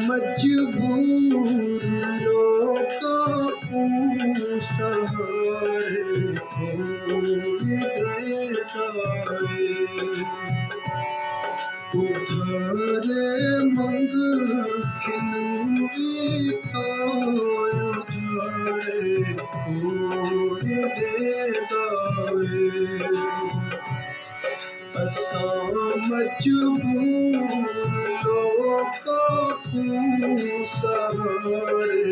मजबूर लोगों सहारे उधारे मंग खिलूरी का उधारे असां मजबूर लोगों सहारे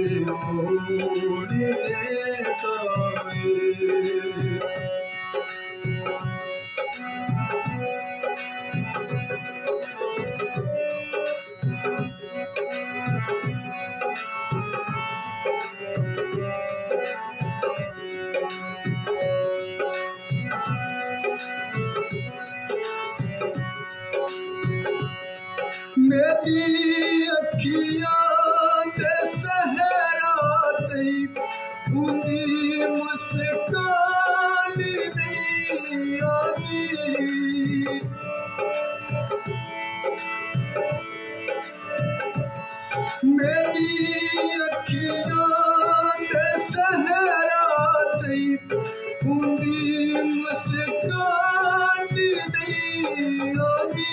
मेरी अखियां दे सहरा तई उंदी मुस्कान नहीं आती मेरी अखियां दे सहरा तई उंदी मुस्कान नहीं आती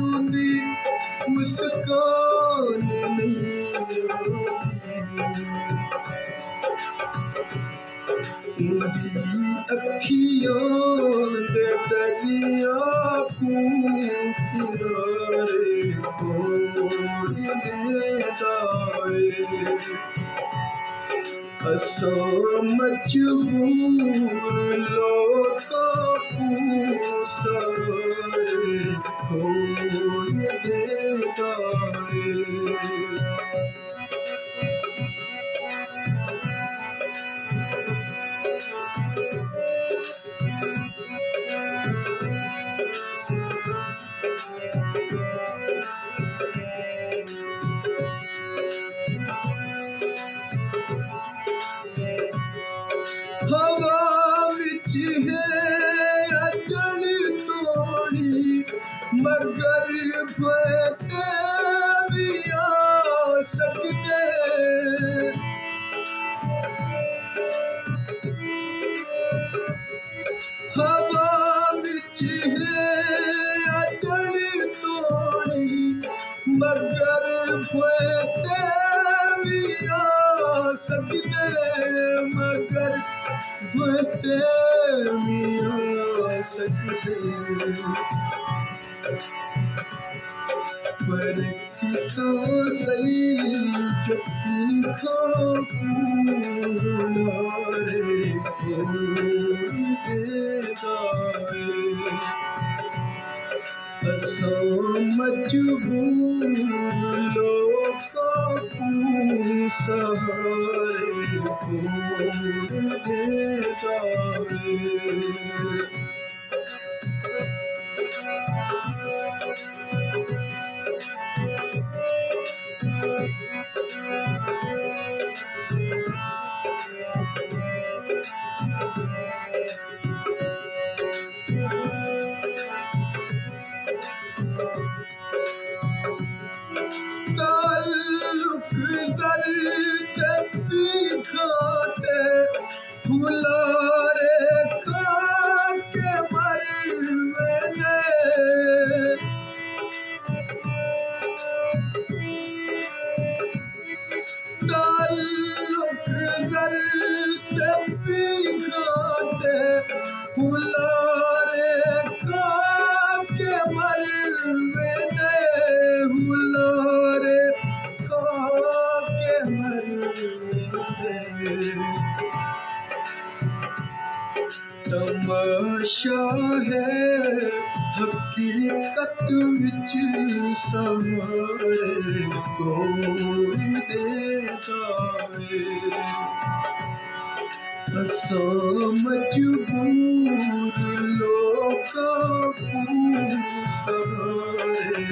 उंदी मुस्कान नहीं इंदी अखियों दे दरिया को किनारे असां मजबूर लोगों सहारे हवा विच है अजन तोड़ी मगर फते भी आ सकते हवा विच है अजन तोड़ी मगर फते भी आ सकते मगर फते भी आ सकते पर तो सही जो पीखा पूरे असां मजबूर लोगों सहारे ताल्लुक ज़र्द खाते फुलारे खाके मरने ताल्लुक ज़र्द खाते फुलारे खाके मरने हुलारे खाके मरने तमाशा है हकीकत विच समारे कोई देता है असां मजबूर लोगों सहारे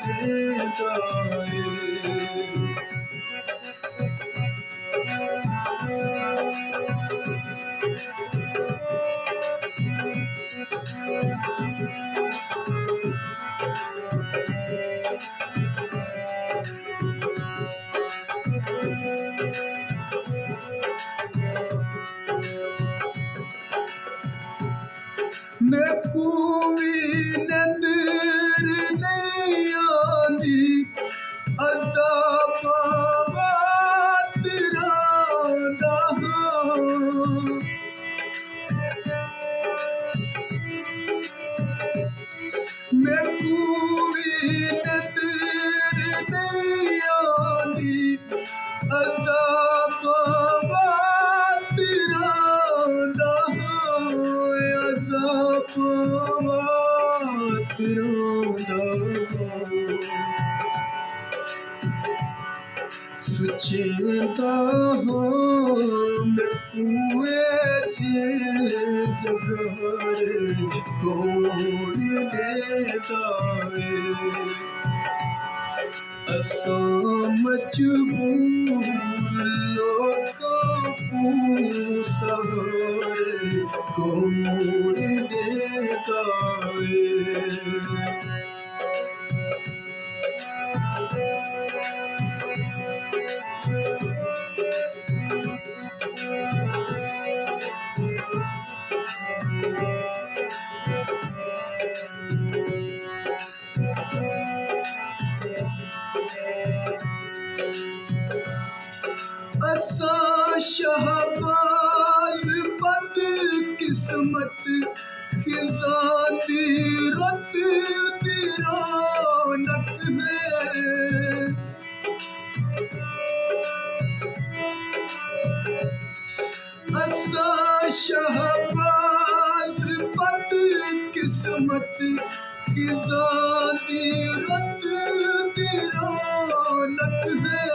देता है भी नजर नहीं आती अज़ाब तेरा अज़ाब तेरा सुचेता हो मैं कुएं जगह कोई लेता है असा मजबूर लोगों पूसा कोई लेता है असा शहबाज बद किस्मत खिजा दी रत दी रौनक है असा शहबाज बद किस्मत खिजा दी रत दी रौनक है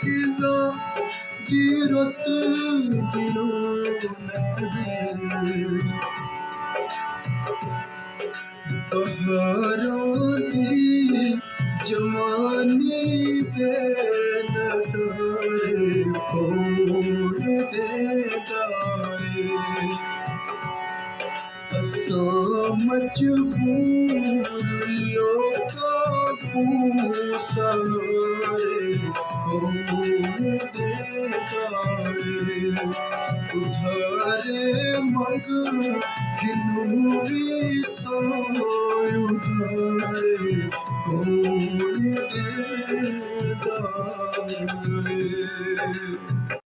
खिजा गिरत गिरोनक बहारों दी जवानी दे नज़र खोल देता है असा मजबूर लोगों पूसा उधारे मग गिनूरी तो उधारे हो देता है।